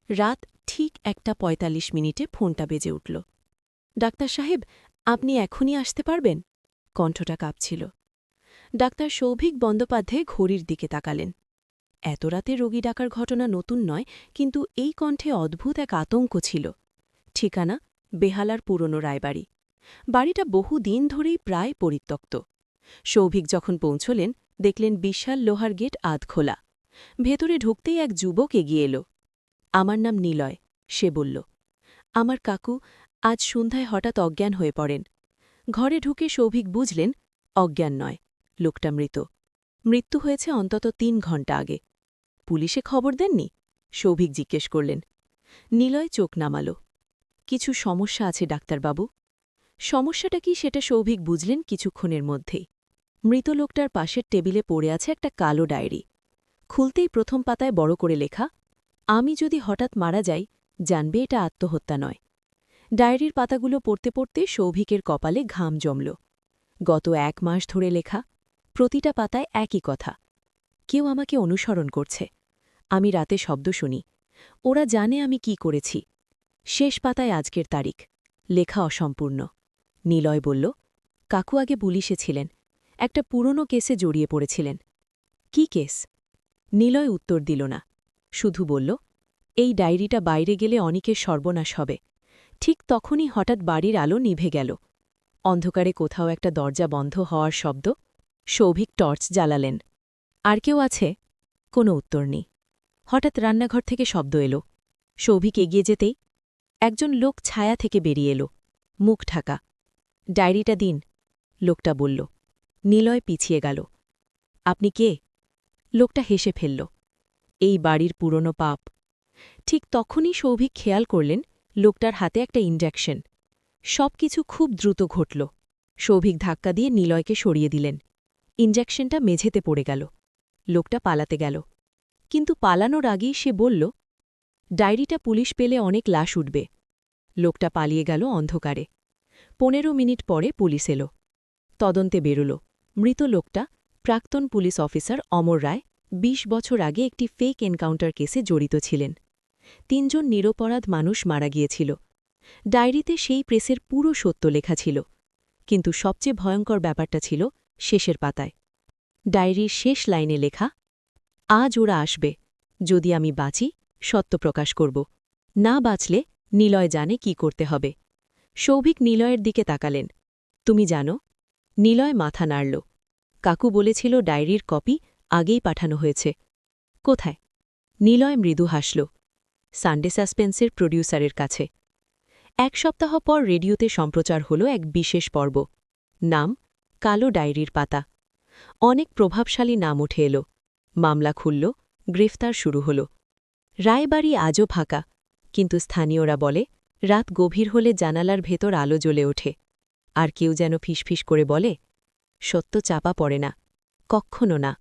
রাত ঠিক 1:45 ফোনটা বেজে উঠল। ডাক্তার সাহেব, আপনি এখনই আসতে পারবেন? কণ্ঠটা কাঁপছিল। ডাক্তার সৌভিক বন্দ্যোপাধ্যায় ঘড়ির দিকে তাকালেন। এত রাতে রোগী ডাকার ঘটনা নতুন নয়, কিন্তু এই কণ্ঠে অদ্ভুত এক আতঙ্ক ছিল। ঠিকানা বেহালার পুরনো রায়বাড়ি। বাড়িটা বহুদিন ধরেই প্রায় পরিত্যক্ত। সৌভিক যখন পৌঁছলেন, দেখলেন বিশাল লোহার গেট আধ খোলা। ভেতরে ঢুকতেই এক যুবক এগিয়ে এল। আমার নাম নিলয়, সে বলল। আমার কাকু আজ সন্ধ্যায় হঠাৎ অজ্ঞান হয়ে পড়েন। ঘরে ঢুকে সৌভিক বুঝলেন, অজ্ঞান নয়, লোকটা মৃত। মৃত্যু হয়েছে অন্তত ৩ ঘণ্টা আগে। পুলিশে খবর দেননি? সৌভিক জিজ্ঞেস করলেন। নিলয় চোখ নামাল। কিছু সমস্যা আছে ডাক্তারবাবু। সমস্যাটা কি সেটা সৌভিক বুঝলেন কিছুক্ষণের মধ্যেই। মৃত লোকটার পাশের টেবিলে পড়ে আছে একটা কালো ডায়েরি। খুলতেই প্রথম পাতায় বড় করে লেখা, আমি যদি হঠাৎ মারা যাই, জানবে এটা আত্মহত্যা নয়। ডায়েরির পাতাগুলো পড়তে পড়তে সৌভিকের কপালে ঘাম জমল। গত ১ মাস ধরে লেখা, প্রতিটা পাতায় একই কথা। কেউ আমাকে অনুসরণ করছে। আমি রাতে শব্দ শুনি। ওরা জানে আমি কি করেছি। শেষ পাতায় আজকের তারিখ, লেখা অসম্পূর্ণ। নিলয় বলল, কাকু আগে পুলিশে ছিলেন। একটা পুরনো কেসে জড়িয়ে পড়েছিলেন। কি কেস? নিলয় উত্তর দিল না, শুধু বলল, এই ডায়েরিটা বাইরে গেলে অনেকের সর্বনাশ হবে। ঠিক তখনই হঠাৎ বাড়ির আলো নিভে গেল। অন্ধকারে কোথাও একটা দরজা বন্ধ হওয়ার শব্দ। সৌভিক টর্চ জ্বালালেন। আর কেউ আছে? কোনো উত্তর নেই। হঠাৎ রান্নাঘর থেকে শব্দ এলো। সৌভিক এগিয়ে যেতেই একজন লোক ছায়া থেকে বেরিয়ে এলো, মুখ ঢাকা। ডায়েরিটা দিন, লোকটা বলল। নিলয় পিছিয়ে গেল। আপনি কে? লোকটা হেসে ফেলল। এই বাড়ির পুরনো পাপ। ঠিক তখনই সৌভিক খেয়াল করলেন, লোকটার হাতে একটা ইনজেকশন। সবকিছু খুব দ্রুত ঘটল। সৌভিক ধাক্কা দিয়ে নিলয়কে সরিয়ে দিলেন। ইনজেকশনটা মেঝেতে পড়ে গেল। লোকটা পালাতে গেল। কিন্তু পালানোর আগেই সে বলল, ডায়েরিটা পুলিশ পেলে অনেক লাশ উঠবে। লোকটা পালিয়ে গেল অন্ধকারে। ১৫ মিনিট পরে পুলিশ এল। তদন্তে বেরোল, মৃত লোকটা প্রাক্তন পুলিশ অফিসার অমর রায় ২০ বছর আগে একটি ফেক এনকাউন্টার কেসে জড়িত ছিলেন। ৩ জন নিরপরাধ মানুষ মারা গিয়েছিল। ডায়েরিতে সেই প্রেসের পুরো সত্য লেখা ছিল। কিন্তু সবচেয়ে ভয়ঙ্কর ব্যাপারটা ছিল শেষের পাতায়। ডায়েরির শেষ লাইনে লেখা, আজ ওরা আসবে। যদি আমি বাঁচি, সত্য প্রকাশ করব। না বাঁচলে নিলয় জানে কি করতে হবে। সৌভিক নিলয়ের দিকে তাকালেন। তুমি জানো? নিলয় মাথা নাড়ল। কাকু বলেছিল ডায়েরির কপি আগেই পাঠানো হয়েছে। কোথায়? নিলয় মৃদু হাসল। সানডে সাসপেন্সের প্রডিউসারের কাছে। ১ সপ্তাহ পর রেডিওতে সম্প্রচার হল এক বিশেষ পর্ব। নাম, কালো ডায়েরির পাতা। অনেক প্রভাবশালী নাম উঠে এল। মামলা খুলল, গ্রেফতার শুরু হল। রায়বাড়ি আজও ফাঁকা, কিন্তু স্থানীয়রা বলে, রাত গভীর হলে জানালার ভেতর আলো জ্বলে ওঠে। আর কেউ যেন ফিসফিস করে বলে, সত্য চাপা পড়ে না, কক্ষণও না।